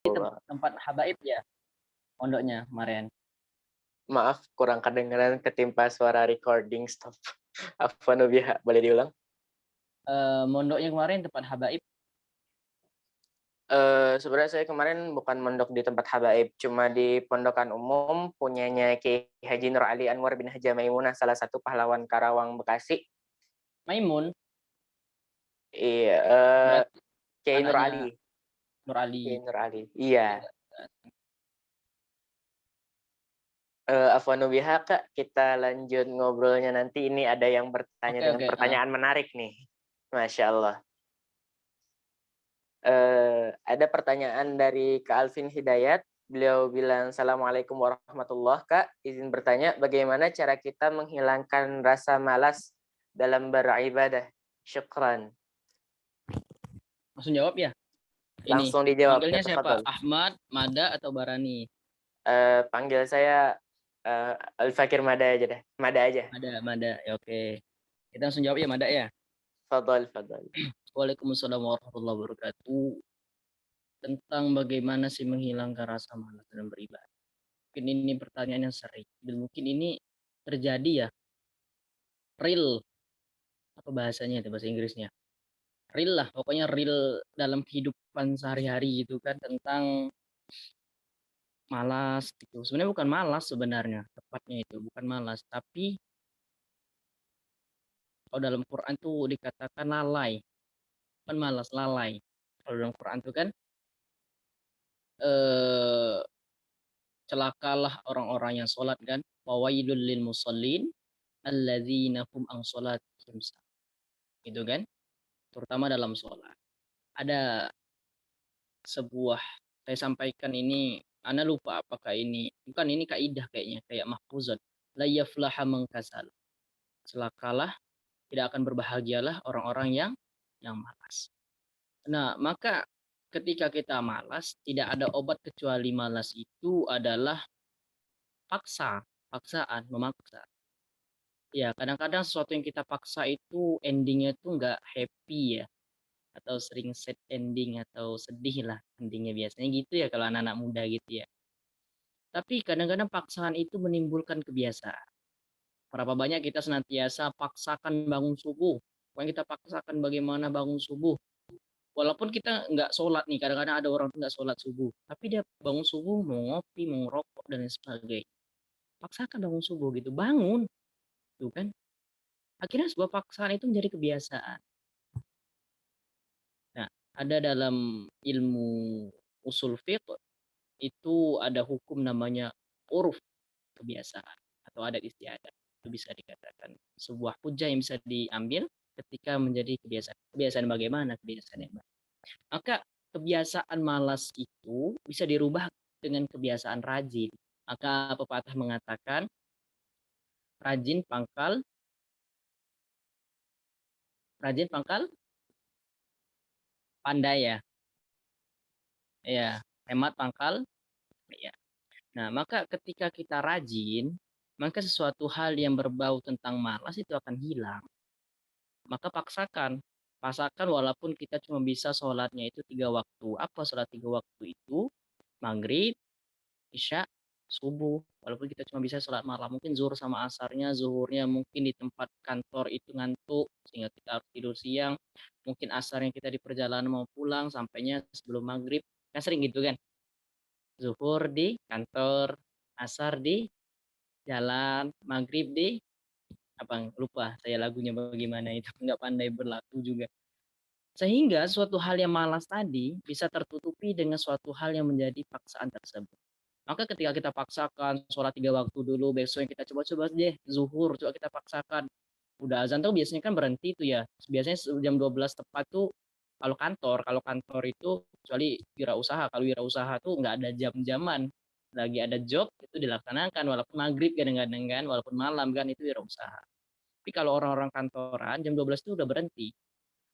Allah. tempat habaib ya, pondoknya kemarin? Maaf kurang kedengeran ketimpa suara recording stop. Afwan biha, boleh diulang? Mondoknya kemarin tempat habaib? Sebenarnya saya kemarin bukan mondok di tempat habaib, cuma di pondokan umum punyanya Kiai Haji Nur Ali Anwar bin Haja Maimunah, salah satu pahlawan Karawang, Bekasi. Maimun? Iya, Berarti Kiai Nur anaknya Ali, Nur Ali. Kiai Nur Ali. Iya. Iya, Afwan biha, Kak, kita lanjut ngobrolnya nanti. Ini ada yang bertanya oke dengan oke, pertanyaan menarik nih. Masya Allah. Ada pertanyaan dari Kak Alvin Hidayat. Beliau bilang, Assalamualaikum warahmatullah. Kak, izin bertanya, bagaimana cara kita menghilangkan rasa malas dalam beribadah? Syukran. langsung jawab ya? Ini, Langsung dijawab, ya manggilnya siapa? tafadhol. Ahmad, Mada, atau Barani? Panggil saya Al-Fakir Mada aja deh. Mada aja. Mada, Mada, ya oke. Kita langsung jawab ya, Mada ya? Fadhol, fadhol. Waalaikumsalam warahmatullahi wabarakatuh. Tentang bagaimana sih menghilangkan rasa malas dalam beribadah. Mungkin ini pertanyaan yang sering. Dan mungkin ini terjadi ya, real. Apa bahasanya itu, bahasa Inggrisnya? Real lah, pokoknya real dalam kehidupan sehari-hari gitu kan. Tentang malas gitu. Sebenarnya bukan malas sebenarnya, tepatnya itu. Bukan malas, tapi kalau dalam Quran tuh dikatakan lalai. Bukan malas, lalai. Kalau dalam Quran tuh kan, eh celakalah orang-orang yang sholat kan. Wawailul lil musallin alladzina hum an sholatihim sahun. Gitu kan? Terutama dalam sholat. Ada sebuah, saya sampaikan ini, Ana lupa apakah ini, bukan ini kaidah kayaknya, kayak mahfuzat. La yaflaha man kasal. Celakalah, tidak akan berbahagialah orang-orang yang malas. Nah, maka ketika kita malas, tidak ada obat kecuali malas itu adalah paksa, paksaan, memaksa. Ya, kadang-kadang sesuatu yang kita paksa itu endingnya tuh nggak happy ya, atau sering sad ending atau sedih lah endingnya biasanya gitu ya kalau anak-anak muda gitu ya. Tapi kadang-kadang paksaan itu menimbulkan kebiasaan. Berapa banyak kita senantiasa paksakan bangun subuh. Pokoknya kita paksakan bagaimana bangun subuh. Walaupun kita nggak sholat nih, kadang-kadang ada orang tuh nggak sholat subuh. Tapi dia bangun subuh, mau ngopi, mau ngerokok, dan lain sebagainya. Paksakan bangun subuh gitu, bangun. Tuh kan. Akhirnya sebuah paksaan itu menjadi kebiasaan. Nah, ada dalam ilmu usul fiqh itu ada hukum namanya uruf, kebiasaan atau adat istiadat. Itu bisa dikatakan sebuah hujah yang bisa diambil ketika menjadi kebiasaan. Kebiasaan bagaimana? Kebiasaan yang baik. Maka kebiasaan malas itu bisa dirubah dengan kebiasaan rajin. Maka pepatah mengatakan rajin pangkal pandai ya. Ya, hemat pangkal ya. Nah, maka ketika kita rajin, maka sesuatu hal yang berbau tentang malas itu akan hilang. Maka paksakan. Paksakan walaupun kita cuma bisa sholatnya itu 3 waktu. Apa sholat 3 waktu itu? Maghrib, isya, subuh. Walaupun kita cuma bisa sholat malam. Mungkin zuhur sama asarnya. Zuhurnya mungkin di tempat kantor itu ngantuk. Sehingga kita harus tidur siang. Mungkin asarnya kita di perjalanan mau pulang. Sampainya sebelum maghrib. Kan sering gitu kan. Zuhur di kantor. Asar di jalan. Maghrib di apa lupa saya lagunya bagaimana itu nggak pandai berlaku juga. Sehingga suatu hal yang malas tadi bisa tertutupi dengan suatu hal yang menjadi paksaan tersebut. Maka ketika kita paksakan sholat 3 waktu dulu, besoknya kita coba-coba deh zuhur, coba kita paksakan. Udah azan tuh biasanya kan berhenti tuh ya. Biasanya jam 12 tepat tuh kalau kantor itu kecuali wirausaha. Kalau wirausaha tuh nggak ada jam-jaman. Lagi ada job itu dilaksanakan walaupun maghrib kadang-kadang kan, walaupun malam kan itu wirausaha. Tapi kalau orang-orang kantoran jam 12 itu udah berhenti.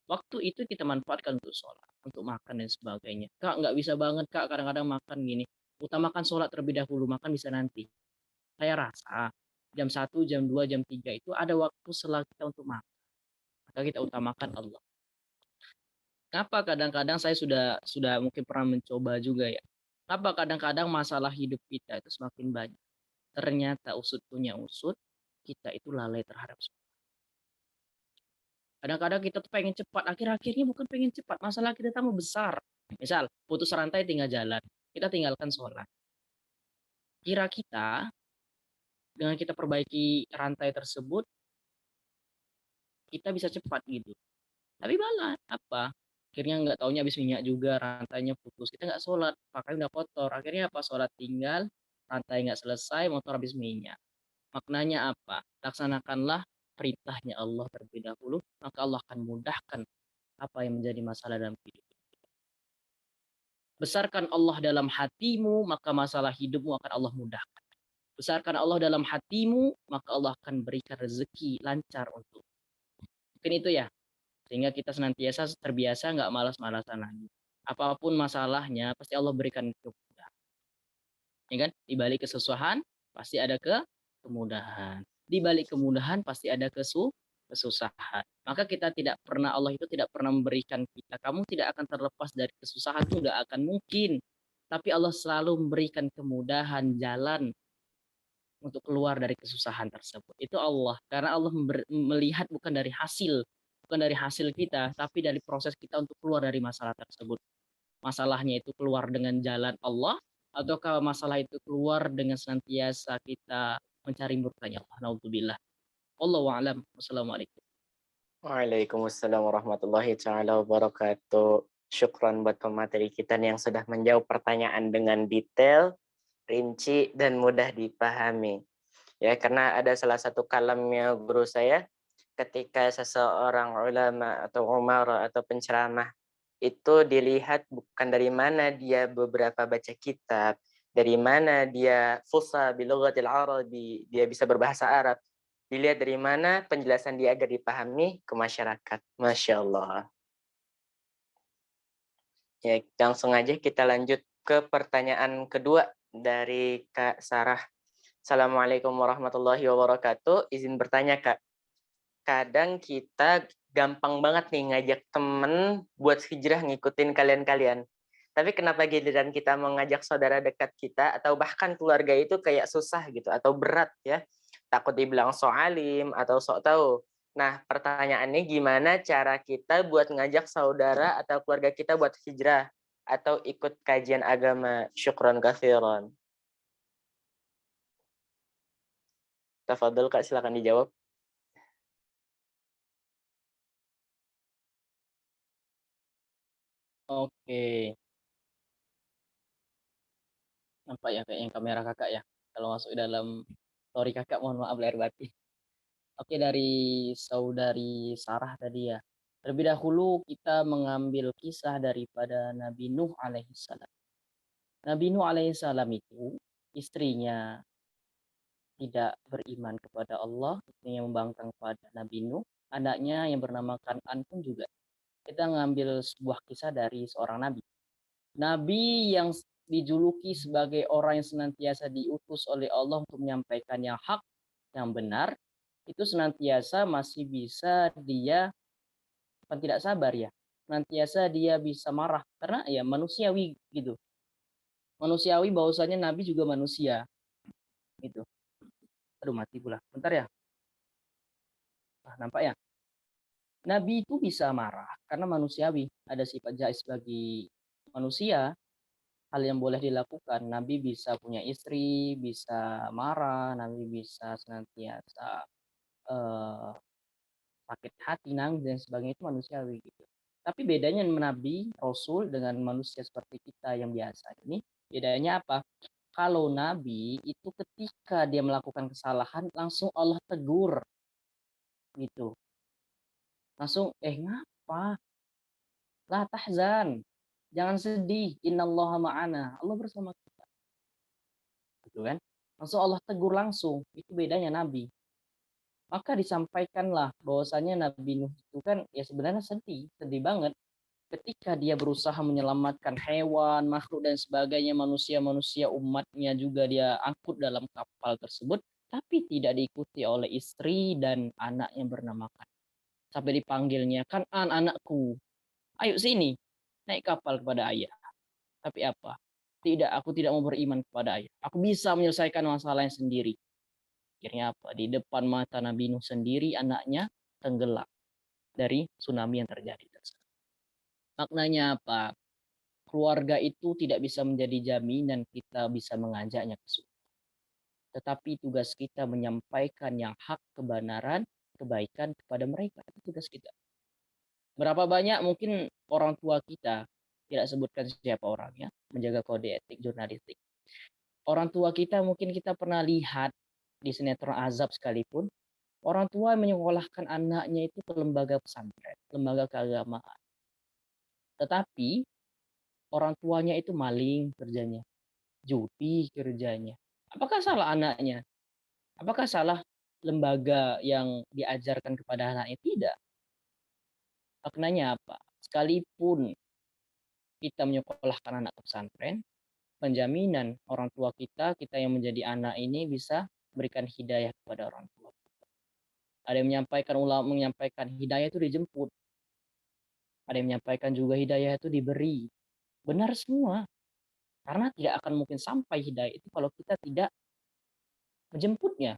Waktu itu kita manfaatkan untuk sholat, untuk makan dan sebagainya. Kak, nggak bisa banget Kak, kadang-kadang makan gini. Utamakan sholat terlebih dahulu, makan bisa nanti. Saya rasa jam 1, jam 2, jam 3 itu ada waktu setelah kita untuk makan. Maka kita utamakan Allah. Kenapa kadang-kadang saya sudah mungkin pernah mencoba juga ya. Apa kadang-kadang masalah hidup kita itu semakin banyak. Ternyata usut punya usut, kita itu lalai terhadap kadang-kadang kita tuh pengen cepat, akhir-akhirnya bukan pengen cepat, masalah kita tambah besar. Misal, putus rantai tinggal jalan, kita tinggalkan sholat. Kira kita, dengan kita perbaiki rantai tersebut, kita bisa cepat gitu. Tapi malah, apa? Akhirnya nggak taunya habis minyak juga, rantainya putus. Kita nggak sholat, pakainya udah kotor. Akhirnya apa? Sholat tinggal, rantai nggak selesai, motor habis minyak. Maknanya apa? Laksanakanlah perintahnya Allah terlebih dahulu, maka Allah akan mudahkan apa yang menjadi masalah dalam hidup. Besarkan Allah dalam hatimu, maka masalah hidupmu akan Allah mudahkan. Besarkan Allah dalam hatimu, maka Allah akan berikan rezeki lancar untuk. Mungkin itu ya, sehingga kita senantiasa terbiasa nggak malas-malasan lagi. Apapun masalahnya, pasti Allah berikan kemudahan. Ya kan? Di balik kesusahan, pasti ada kemudahan. Di balik kemudahan, pasti ada kesusahan. Maka kita tidak pernah, Allah itu tidak pernah memberikan kita, kamu tidak akan terlepas dari kesusahan, itu nggak akan mungkin. Tapi Allah selalu memberikan kemudahan jalan untuk keluar dari kesusahan tersebut. Itu Allah. Karena Allah melihat bukan dari hasil kita, tapi dari proses kita untuk keluar dari masalah tersebut. Masalahnya itu keluar dengan jalan Allah, ataukah masalah itu keluar dengan senantiasa kita mencari murkanya Allah. Naudzubillah. Wallahu a'lam. Wassalamualaikum. Waalaikumsalam warahmatullahi taala wabarakatuh. Syukron buat pemateri kita nih yang sudah menjawab pertanyaan dengan detail, rinci, dan mudah dipahami. Ya, karena ada salah satu kalamnya guru saya, ketika seseorang ulama atau umara atau penceramah itu dilihat bukan dari mana dia beberapa baca kitab, dari mana dia fusa bilughatil arabi, dia bisa berbahasa Arab. Dilihat dari mana penjelasan dia agar dipahami ke masyarakat. Masya Allah. Ya, langsung aja kita lanjut ke pertanyaan kedua dari Kak Sarah. Assalamualaikum warahmatullahi wabarakatuh. Izin bertanya, Kak. Kadang kita gampang banget nih ngajak temen buat hijrah ngikutin kalian-kalian. Tapi kenapa giliran kita mengajak saudara dekat kita atau bahkan keluarga itu kayak susah gitu atau berat ya? Takut dibilang sok alim atau sok tahu. Nah, pertanyaannya gimana cara kita buat ngajak saudara atau keluarga kita buat hijrah atau ikut kajian agama? Syukron katsiran. Tafadhol Kak, silakan dijawab. Oke. Nampak ya kayak yang kamera kakak ya. Kalau masuk dalam story kakak, mohon maaf lahir batin. Oke, dari saudari Sarah tadi ya. Terlebih dahulu kita mengambil kisah daripada Nabi Nuh alaihissalam. Nabi Nuh alaihissalam itu istrinya tidak beriman kepada Allah, istrinya membangkang kepada Nabi Nuh. Anaknya yang bernama Kan'an pun juga. Kita mengambil sebuah kisah dari seorang nabi. Nabi yang dijuluki sebagai orang yang senantiasa diutus oleh Allah untuk menyampaikan yang hak, yang benar, itu senantiasa masih bisa dia bukan tidak sabar ya, senantiasa dia bisa marah karena ya manusiawi gitu. Manusiawi bahwasanya Nabi juga manusia gitu. Aduh mati pula. Bentar ya. Nampak ya. Nabi itu bisa marah karena manusiawi, ada sifat jais bagi manusia, hal yang boleh dilakukan. Nabi bisa punya istri, bisa marah, Nabi bisa senantiasa eh, sakit hati, nangis dan sebagainya, itu manusiawi gitu. Tapi bedanya Nabi, Rasul dengan manusia seperti kita yang biasa ini, bedanya apa? Kalau Nabi itu ketika dia melakukan kesalahan langsung Allah tegur gitu. Langsung ngapa? La tahzan. Jangan sedih. Innallaha ma'ana. Allah bersama kita. Gitu kan? Langsung Allah tegur langsung. Itu bedanya Nabi. Maka disampaikanlah bahwasanya Nabi Nuh itu kan ya sebenarnya sedih, sedih banget ketika dia berusaha menyelamatkan hewan, makhluk dan sebagainya, manusia-manusia umatnya juga dia angkut dalam kapal tersebut, tapi tidak diikuti oleh istri dan anak yang bernama Kan. Sampai dipanggilnya, kan anakku, ayo sini, naik kapal kepada ayah. Tapi apa? Tidak, aku tidak mau beriman kepada ayah. Aku bisa menyelesaikan masalahnya sendiri. Akhirnya apa? Di depan mata Nabi Nuh sendiri anaknya tenggelam dari tsunami yang terjadi tersebut. Maknanya apa? Keluarga itu tidak bisa menjadi jaminan kita bisa mengajaknya ke surga. Tetapi tugas kita menyampaikan yang hak, kebenaran, kebaikan kepada mereka. Itu tugas kita. Berapa banyak mungkin orang tua kita, tidak sebutkan siapa orangnya, menjaga kode etik jurnalistik. Orang tua kita mungkin kita pernah lihat di sinetron Azab sekalipun, orang tua menyekolahkan anaknya itu ke lembaga pesantren, lembaga keagamaan. Tetapi orang tuanya itu maling kerjanya, judi kerjanya. Apakah salah anaknya? Apakah salah lembaga yang diajarkan kepada anaknya? Tidak. Maknanya apa? Sekalipun kita menyekolahkan anak ke pesantren, penjaminan orang tua kita yang menjadi anak ini bisa berikan hidayah kepada orang tua. Ada yang menyampaikan, ulama menyampaikan hidayah itu dijemput. Ada yang menyampaikan juga hidayah itu diberi. Benar semua. Karena tidak akan mungkin sampai hidayah itu kalau kita tidak menjemputnya.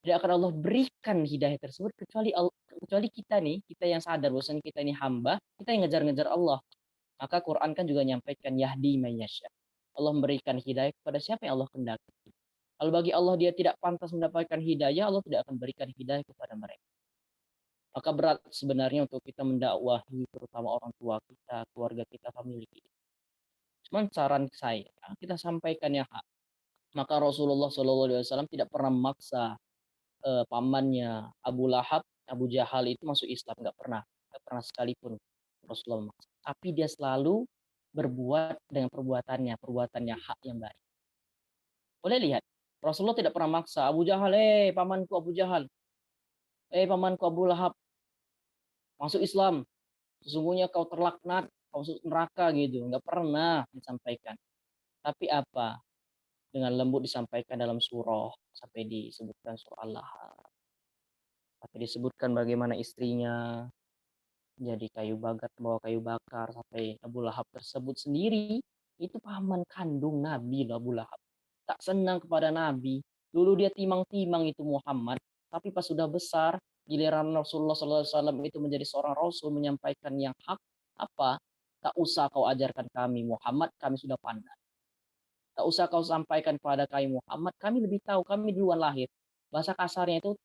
Tidak akan Allah berikan hidayah tersebut kecuali kita nih, kita yang sadar bahwasanya kita ini hamba, kita yang ngejar-ngejar Allah. Maka Quran kan juga menyampaikan yahdi mayyasya. Allah memberikan hidayah kepada siapa yang Allah kehendaki. Kalau bagi Allah dia tidak pantas mendapatkan hidayah, Allah tidak akan berikan hidayah kepada mereka. Maka berat sebenarnya untuk kita mendakwahi terutama orang tua kita, keluarga kita, famili kita. Cuman saran saya, kita sampaikan yang hak. Maka Rasulullah SAW tidak pernah memaksa pamannya Abu Lahab, Abu Jahal itu masuk Islam, nggak pernah sekalipun Rasulullah memaksa. Tapi dia selalu berbuat dengan perbuatannya hak yang baik. Boleh lihat, Rasulullah tidak pernah maksa Abu Jahal, pamanku Abu Jahal, pamanku Abu Lahab, masuk Islam. Sesungguhnya kau terlaknat, kau masuk neraka gitu. Nggak pernah disampaikan. Tapi apa? Dengan lembut disampaikan dalam surah sampai disebutkan surah Allah. Sampai disebutkan bagaimana istrinya jadi kayu bakar, bawa kayu bakar sampai Abu Lahab tersebut sendiri itu paman kandung Nabi loh Abu Lahab. Tak senang kepada Nabi. Dulu dia timang-timang itu Muhammad, tapi pas sudah besar, giliran Rasulullah SAW itu menjadi seorang Rasul menyampaikan yang hak, apa? Tak usah kau ajarkan kami Muhammad, kami sudah pandai. Tak usah kau sampaikan kepada kami Muhammad, kami lebih tahu, kami duluan lahir. Bahasa kasarnya itu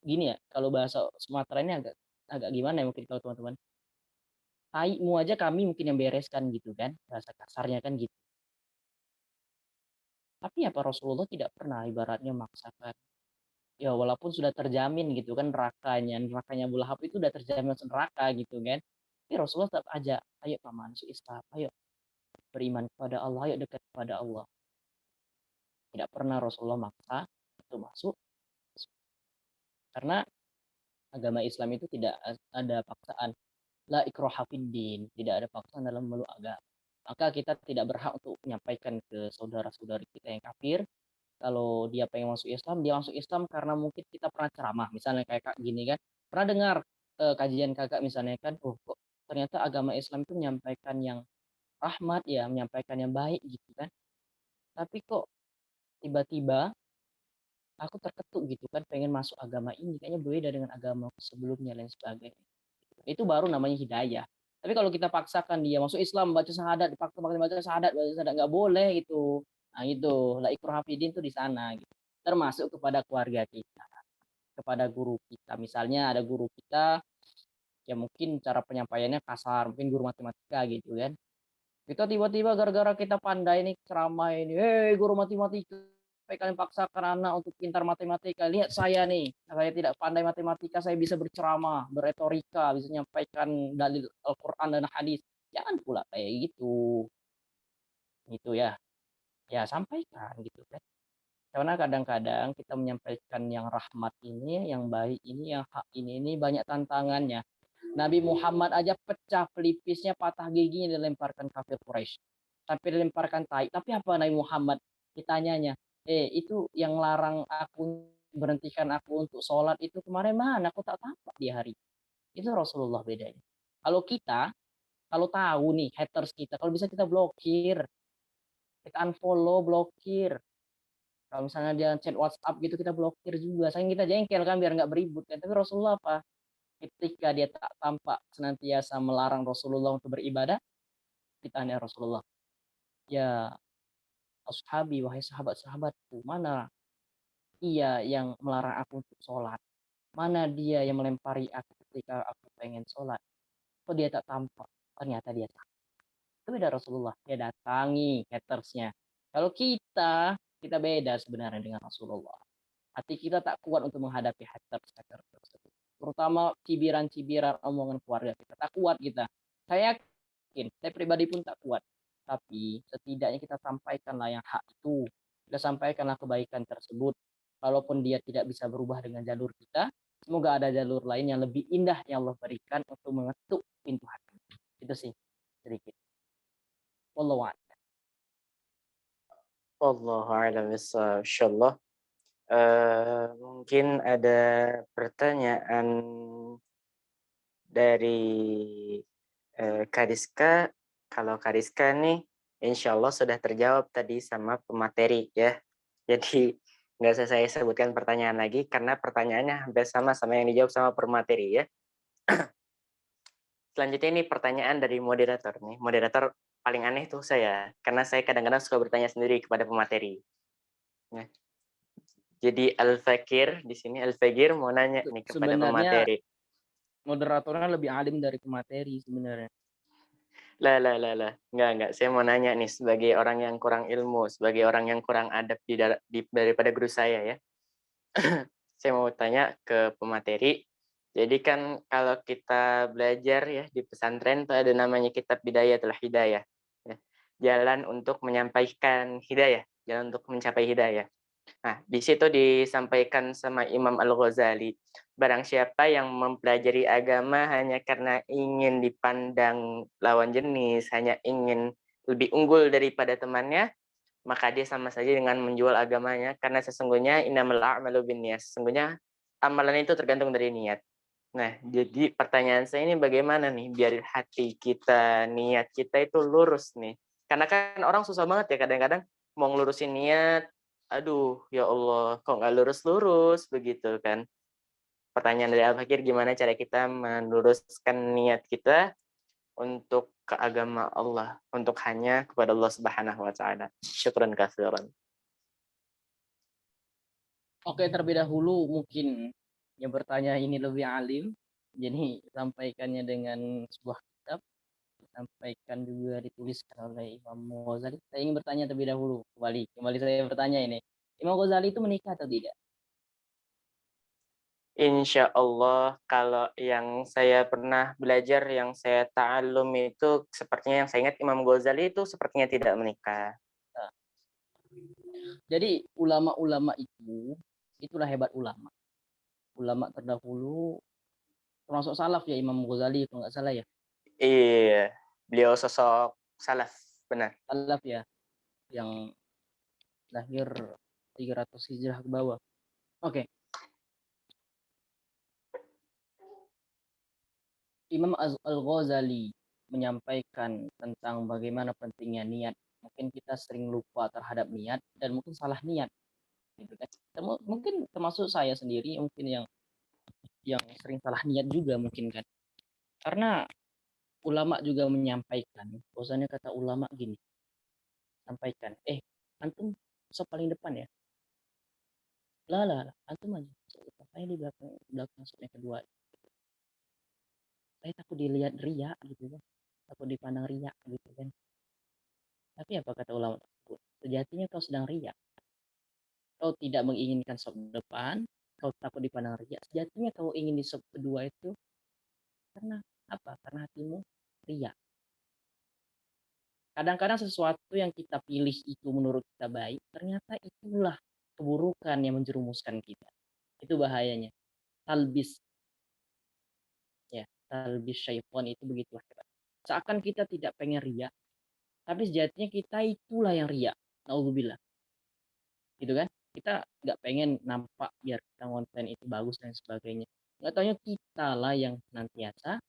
gini ya, kalau bahasa Sumatera ini agak agak gimana ya mungkin kalau teman-teman. Taimu aja kami mungkin yang bereskan gitu kan, bahasa kasarnya kan gitu. Tapi apa Rasulullah tidak pernah ibaratnya maksakan. Ya walaupun sudah terjamin gitu kan nerakanya Abu Lahab itu udah terjamin masuk neraka gitu kan. Tapi Rasulullah tetap aja, ayo paman masuk Islam, ayo beriman kepada Allah, ayo dekat kepada Allah. Tidak pernah Rasulullah maksa itu masuk. Karena agama Islam itu tidak ada paksaan. La ikraha fiddin, tidak ada paksaan dalam memeluk agama. Maka kita tidak berhak untuk menyampaikan ke saudara-saudari kita yang kafir kalau dia pengen masuk Islam, dia masuk Islam karena mungkin kita pernah ceramah, misalnya kayak kak gini kan, pernah dengar kajian kakak misalnya kan, oh kok ternyata agama Islam itu menyampaikan yang rahmat ya, menyampaikan yang baik gitu kan, tapi kok tiba-tiba aku terketuk gitu kan, pengen masuk agama ini, kayaknya beda dengan agama sebelumnya dan sebagainya. Itu baru namanya hidayah. Tapi kalau kita paksakan dia masuk Islam, baca syahadat, dipaksa baca syahadat, nggak boleh gitu. Nah itu, la ikraha fiddin itu di sana gitu. Termasuk kepada keluarga kita, kepada guru kita. Misalnya ada guru kita ya mungkin cara penyampaiannya kasar, mungkin guru matematika gitu kan. Kita tiba-tiba gara-gara kita pandai nih ceramah ini, hei guru matematika, sampai kalian paksakan anak untuk pintar matematika. Lihat saya nih, saya tidak pandai matematika, saya bisa berceramah, beretorika, bisa menyampaikan dalil Al-Quran dan hadis. Jangan pula kayak gitu, gitu ya. Ya sampaikan gitu kan. Karena kadang-kadang kita menyampaikan yang rahmat ini, yang baik ini, yang hak ini banyak tantangannya. Nabi Muhammad aja pecah pelipisnya, patah giginya dilemparkan kafir Quraisy. Sampai dilemparkan tai. Tapi apa Nabi Muhammad? Ditanyanya, itu yang larang aku berhentikan aku untuk sholat itu kemarin mana? Aku tak tampak di hari. Itu Rasulullah bedanya. Kalau kita, kalau tahu nih haters kita, kalau bisa kita blokir. Kita unfollow, blokir. Kalau misalnya dia chat WhatsApp gitu kita blokir juga. Saking kita jengkel kan biar nggak beribut kan. Tapi Rasulullah apa? Ketika dia tak tampak senantiasa melarang Rasulullah untuk beribadah, kita tanya Rasulullah, ya ashabi, wahai sahabat-sahabatku, mana ia yang melarang aku untuk sholat? Mana dia yang melempari aku ketika aku pengen sholat? Kok dia tak tampak? Ternyata dia tak. Itu beda Rasulullah. Dia datangi hatersnya. Kalau kita beda sebenarnya dengan Rasulullah. Hati kita tak kuat untuk menghadapi haters tersebut. Terutama cibiran-cibiran omongan keluarga kita. Tak kuat kita. Saya yakin, saya pribadi pun tak kuat. Tapi setidaknya kita sampaikanlah yang hak itu. Kita sampaikanlah kebaikan tersebut. Kalaupun dia tidak bisa berubah dengan jalur kita, semoga ada jalur lain yang lebih indah yang Allah berikan untuk mengetuk pintu hati. Itu sih sedikit. Wallahu a'lam. Wallahu a'lam bishawab. Insyaallah. Mungkin ada pertanyaan dari Kariska. Kalau Kariska nih, insya Allah sudah terjawab tadi sama pemateri ya. Jadi nggak usah saya sebutkan pertanyaan lagi karena pertanyaannya hampir sama yang dijawab sama pemateri ya. Selanjutnya ini pertanyaan dari moderator nih. Moderator paling aneh tuh saya, karena saya kadang-kadang suka bertanya sendiri kepada pemateri. Nah, jadi Al-Fakir di sini, Al-Fakir mau nanya nih kepada Sebenarnya pemateri. moderatornya lebih alim dari pemateri sebenarnya. Lah. Enggak. Saya mau nanya nih sebagai orang yang kurang ilmu, sebagai orang yang kurang adab daripada guru saya ya. Saya mau tanya ke pemateri. Jadi kan kalau kita belajar ya di pesantren tuh ada namanya kitab Bidayatul Hidayah. Ya. Jalan untuk menyampaikan hidayah, jalan untuk mencapai hidayah. Nah, di situ disampaikan sama Imam Al-Ghazali, barang siapa yang mempelajari agama hanya karena ingin dipandang lawan jenis, hanya ingin lebih unggul daripada temannya, maka dia sama saja dengan menjual agamanya, karena sesungguhnya innamal a'malu binniyat. Sesungguhnya amalan itu tergantung dari niat. Nah, jadi pertanyaan saya ini bagaimana nih biar hati kita, niat kita itu lurus nih. Karena kan orang susah banget ya kadang-kadang mau ngelurusin niat, aduh ya Allah kok nggak lurus-lurus begitu kan. Pertanyaan dari Al-Fakir, gimana cara kita meluruskan niat kita untuk ke agama Allah, untuk hanya kepada Allah Subhanahu wa taala. Syukran katsiran. Oke, terlebih dahulu mungkin yang bertanya ini lebih alim, jadi sampaikannya dengan sebuah kitab, sampaikan juga dituliskan oleh Imam Ghazali. Saya ingin bertanya terlebih dahulu, kembali saya bertanya ini. Imam Ghazali itu menikah atau tidak? Insya Allah kalau yang saya pernah belajar, yang saya ta'allum itu sepertinya yang saya ingat Imam Ghazali itu sepertinya tidak menikah. Nah, jadi ulama-ulama itu, itulah hebat ulama. Ulama terdahulu, termasuk salaf ya Imam Ghazali kalau nggak salah ya. Iya, beliau sosok salaf, benar. Salaf ya, yang lahir 300 Hijrah ke bawah. Oke, Imam Al-Ghazali menyampaikan tentang bagaimana pentingnya niat. Mungkin kita sering lupa terhadap niat dan mungkin salah niat, gitu kan. Mungkin termasuk saya sendiri mungkin yang sering salah niat juga mungkin kan. Karena ulama juga menyampaikan, bahwasanya kata ulama gini, sampaikan, antum sok paling depan ya. Lah, antum aja. Saya di belakang belakang yang kedua. Saya takut dilihat ria gitu kan. Takut dipandang ria gitu kan. Tapi apa kata ulama tersebut? Sejatinya kau sedang riak. Kau tidak menginginkan sop depan, kau takut dipandang riak. Sejatinya kau ingin di sop kedua itu karena apa? Karena hatimu riak. Kadang-kadang sesuatu yang kita pilih itu menurut kita baik, ternyata itulah keburukan yang menjerumuskan kita. Itu bahayanya. Talbis, ya, talbis syaitan itu begitu hebat. Seakan kita tidak pengen riak, tapi sejatinya kita itulah yang riak. Naudzubillah. Gitu kan, kita nggak pengen nampak biar kita konten itu bagus dan sebagainya, nggak taunya kita lah yang nantiasa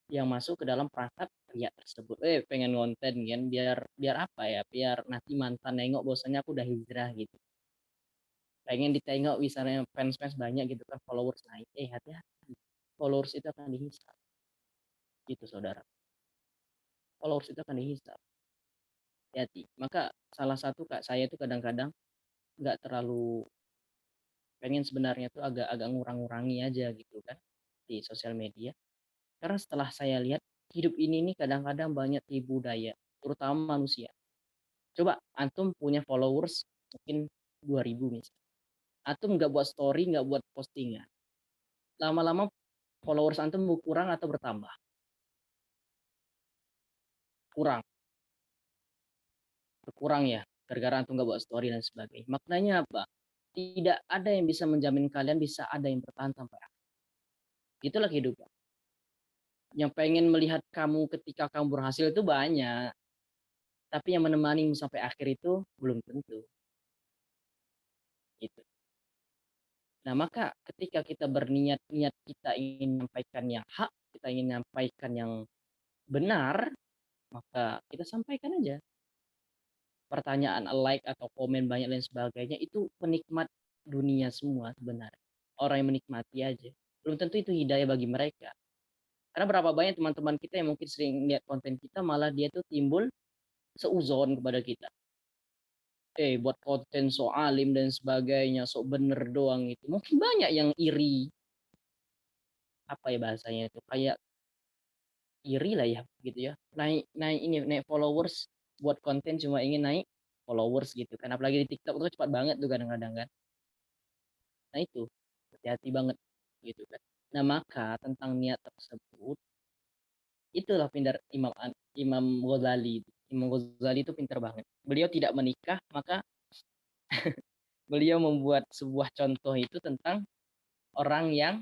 yang masuk ke dalam perangkap riak tersebut. Pengen konten kan biar biar apa ya? Biar nanti mantan nengok bahwasanya aku udah hijrah gitu. Pengen ditengok misalnya fans-fans banyak gitu kan, followers naik. Hati-hati. Followers itu akan dihisap. Gitu saudara. Followers itu akan dihisap. Hati-hati. Maka salah satu Kak saya itu kadang-kadang nggak terlalu pengen sebenarnya tuh agak-agak ngurang-ngurangi aja gitu kan di sosial media. Karena setelah saya lihat hidup ini nih kadang-kadang banyak tipu daya, terutama manusia. Coba antum punya followers mungkin 2.000 misalnya. Antum nggak buat story, nggak buat postingan. Lama-lama followers antum berkurang atau bertambah? Kurang, berkurang ya. Gara-gara antum nggak buat story dan sebagainya. Maknanya apa? Tidak ada yang bisa menjamin kalian bisa ada yang bertahan sampai akhir. Itulah kehidupan. Yang pengen melihat kamu ketika kamu berhasil itu banyak. Tapi yang menemani sampai akhir itu belum tentu. Gitu. Nah, maka ketika kita berniat niat kita ingin menyampaikan yang hak, kita ingin menyampaikan yang benar, maka kita sampaikan aja. Pertanyaan like atau komen banyak dan sebagainya itu penikmat dunia semua sebenarnya. Orang yang menikmati aja. Belum tentu itu hidayah bagi mereka. Karena berapa banyak teman-teman kita yang mungkin sering lihat konten kita malah dia tuh timbul seuzon kepada kita. Buat konten so alim dan sebagainya, sok bener doang itu. Mungkin banyak yang iri, apa ya bahasanya itu, kayak iri lah ya gitu ya. Naik naik ini naik followers buat konten cuma ingin naik followers gitu kan. Apalagi di TikTok itu cepat banget tuh kadang-kadang kan. Nah itu hati-hati banget gitu kan. Nah maka tentang niat tersebut itulah pintar Imam Ghazali. Imam Ghazali itu pintar banget. Beliau tidak menikah, maka beliau membuat sebuah contoh itu tentang orang yang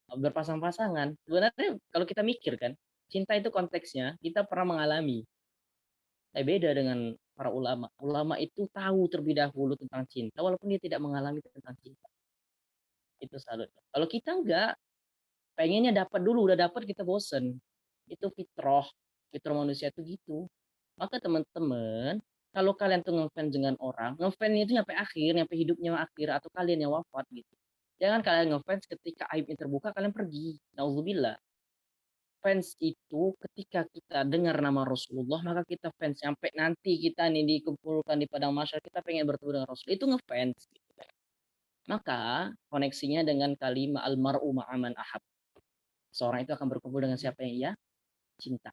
berpasang-pasangan. Sebenarnya kalau kita mikir kan, cinta itu konteksnya kita pernah mengalami. Beda dengan para ulama. Ulama itu tahu terlebih dahulu tentang cinta walaupun dia tidak mengalami tentang cinta. Itu salut. Kalau kita enggak, pengennya dapat dulu, udah dapat kita bosen. Itu fitrah. Fitrah manusia itu gitu. Maka teman-teman, kalau kalian tuh ngefans dengan orang, ngefans itu sampai akhir, sampai hidupnya akhir atau kalian yang wafat gitu. Jangan kalian ngefans ketika aibnya terbuka kalian pergi. Nauzubillah. Fans itu ketika kita dengar nama Rasulullah maka kita fans sampai nanti kita nih dikumpulkan di padang mahsyar kita pengen bertemu dengan Rasul itu ngefans gitu kan. Maka koneksinya dengan kalimat almar'u ma'aman ahab. Seorang itu akan berkumpul dengan siapa yang ia cinta.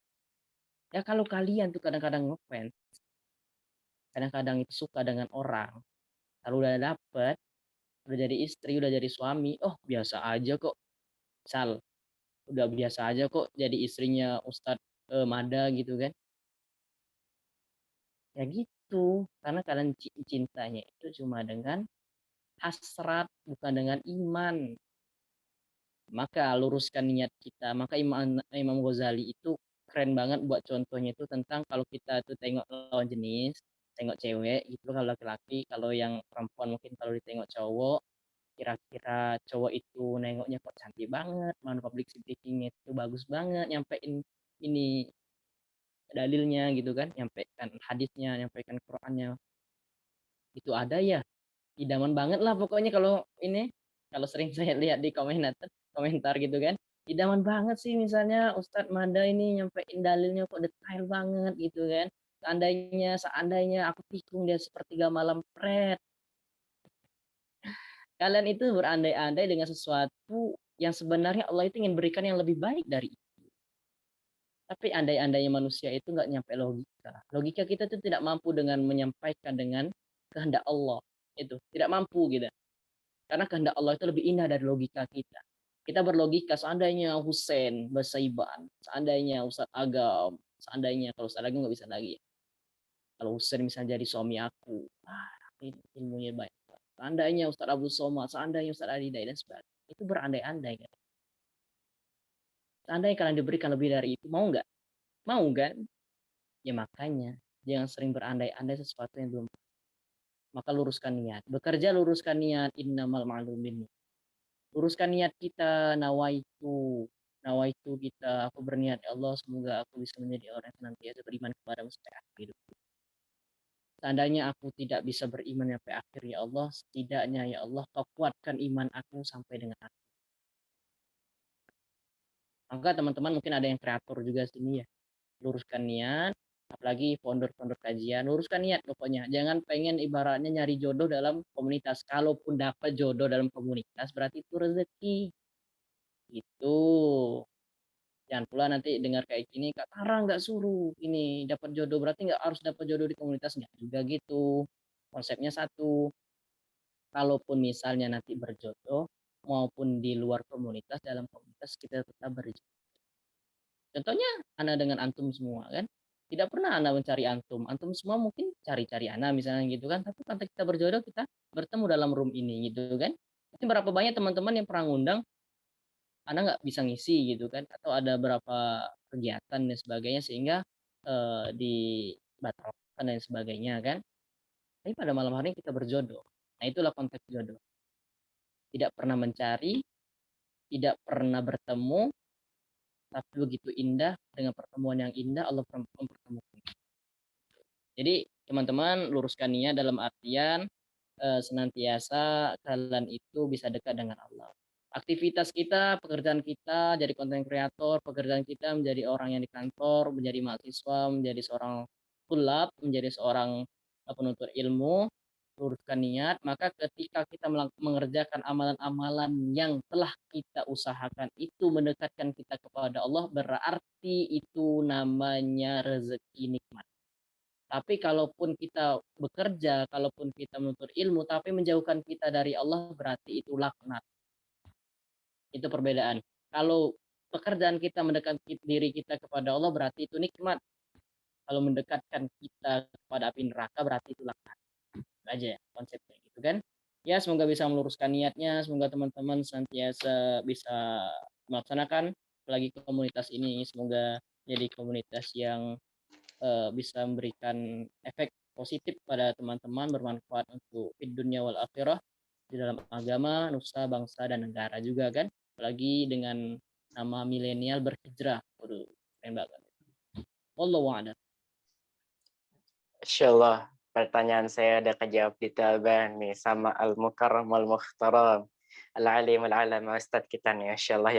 Ya kalau kalian tuh kadang-kadang ngefans, kadang-kadang itu suka dengan orang, kalau udah dapet, udah jadi istri, udah jadi suami, oh biasa aja kok. Sal, udah biasa aja kok jadi istrinya Ustadz Mada gitu kan. Ya gitu, karena kalian cintanya itu cuma dengan hasrat, bukan dengan iman. Maka luruskan niat kita. Maka Imam Ghazali itu keren banget buat contohnya itu tentang kalau kita tuh tengok lawan jenis, tengok cewek gitu kalau laki-laki, kalau yang perempuan mungkin kalau ditengok cowok, kira-kira cowok itu nengoknya kok cantik banget, man public speaking itu bagus banget, nyampein ini dalilnya gitu kan, nyampaikan hadisnya, nyampaikan Qurannya, itu ada ya idaman banget lah pokoknya kalau ini kalau sering saya lihat di komentar gitu kan idaman banget sih misalnya Ustadz Mada ini nyampein dalilnya kok detail banget gitu kan seandainya aku tikung dia sepertiga malam pret kalian itu berandai-andai dengan sesuatu yang sebenarnya Allah itu ingin berikan yang lebih baik dari itu tapi andai-andainya manusia itu nggak nyampe logika kita tuh tidak mampu dengan menyampaikan dengan kehendak Allah itu tidak mampu gitu. Karena kehendak Allah itu lebih indah dari logika kita. Kita berlogika seandainya Husain Basaiban, seandainya Ustadz Agam, seandainya kalau Ustadz Agam nggak bisa lagi. Kalau Husain misalnya jadi suami aku, ini ilmunya baik. Seandainya Ustadz Abu Somad, seandainya Ustadz Adidai dan sebagainya. Itu berandai-andai kan. Seandainya kalian diberikan lebih dari itu, mau nggak? Mau kan? Ya makanya jangan sering berandai-andai sesuatu yang belum. Maka luruskan niat. Bekerja luruskan niat. Innamal ma'lumin luruskan niat kita nawaitu nawaitu kita, aku berniat ya Allah semoga aku bisa menjadi orang yang senantiasa beriman kepadamu sampai akhir hidup. Seandainya aku tidak bisa beriman sampai akhir ya Allah, setidaknya ya Allah kau kuatkan iman aku sampai dengan akhir. Maka teman-teman mungkin ada yang kreator juga sini ya, luruskan niat, apalagi founder-founder kajian, luruskan niat pokoknya. Jangan pengen ibaratnya nyari jodoh dalam komunitas. Kalaupun dapat jodoh dalam komunitas berarti itu rezeki. Gitu. Jangan pula nanti dengar kayak gini, Kak Tara nggak suruh ini dapat jodoh berarti nggak harus dapat jodoh di komunitas nggak juga gitu. Konsepnya satu, kalaupun misalnya nanti berjodoh maupun di luar komunitas, dalam komunitas kita tetap berjodoh. Contohnya Ana dengan antum semua kan. Tidak pernah Ana mencari antum. Antum semua mungkin cari-cari Ana misalnya gitu kan. Tapi ketika kita berjodoh kita bertemu dalam room ini gitu kan. Tapi berapa banyak teman-teman yang pernah ngundang Anda nggak bisa ngisi gitu kan, atau ada berapa kegiatan dan sebagainya sehingga dibatalkan dan sebagainya kan. Tapi pada malam hari kita berjodoh. Nah itulah konteks jodoh. Tidak pernah mencari, tidak pernah bertemu, tapi begitu indah dengan pertemuan yang indah Allah mempertemukan. Jadi teman-teman luruskan niat dalam artian senantiasa kalian itu bisa dekat dengan Allah. Aktivitas kita, pekerjaan kita jadi konten kreator, pekerjaan kita menjadi orang yang di kantor, menjadi mahasiswa, menjadi seorang tulab, menjadi seorang penuntut ilmu, luruskan niat, maka ketika kita mengerjakan amalan-amalan yang telah kita usahakan itu mendekatkan kita kepada Allah, berarti itu namanya rezeki nikmat. Tapi kalaupun kita bekerja, kalaupun kita menuntut ilmu, tapi menjauhkan kita dari Allah, berarti itu laknat. Itu perbedaan. Kalau pekerjaan kita mendekatkan diri kita kepada Allah, berarti itu nikmat. Kalau mendekatkan kita kepada api neraka, berarti itu laknat. Itu aja ya konsepnya gitu kan. Ya semoga bisa meluruskan niatnya, semoga teman-teman senantiasa bisa melaksanakan apalagi komunitas ini, semoga jadi komunitas yang bisa memberikan efek positif pada teman-teman, bermanfaat untuk dunia wal akhirah di dalam agama, nusa, bangsa dan negara juga kan. Apalagi dengan nama milenial berhijrah. Waduh, keren banget. Wallahu a'lam. Insyaallah pertanyaan saya ada kejawab ditaban nih sama Al-Mukarram Al-Mukhtaram Al-Alim Al-Alam Ustadz kita nih, insyaallah.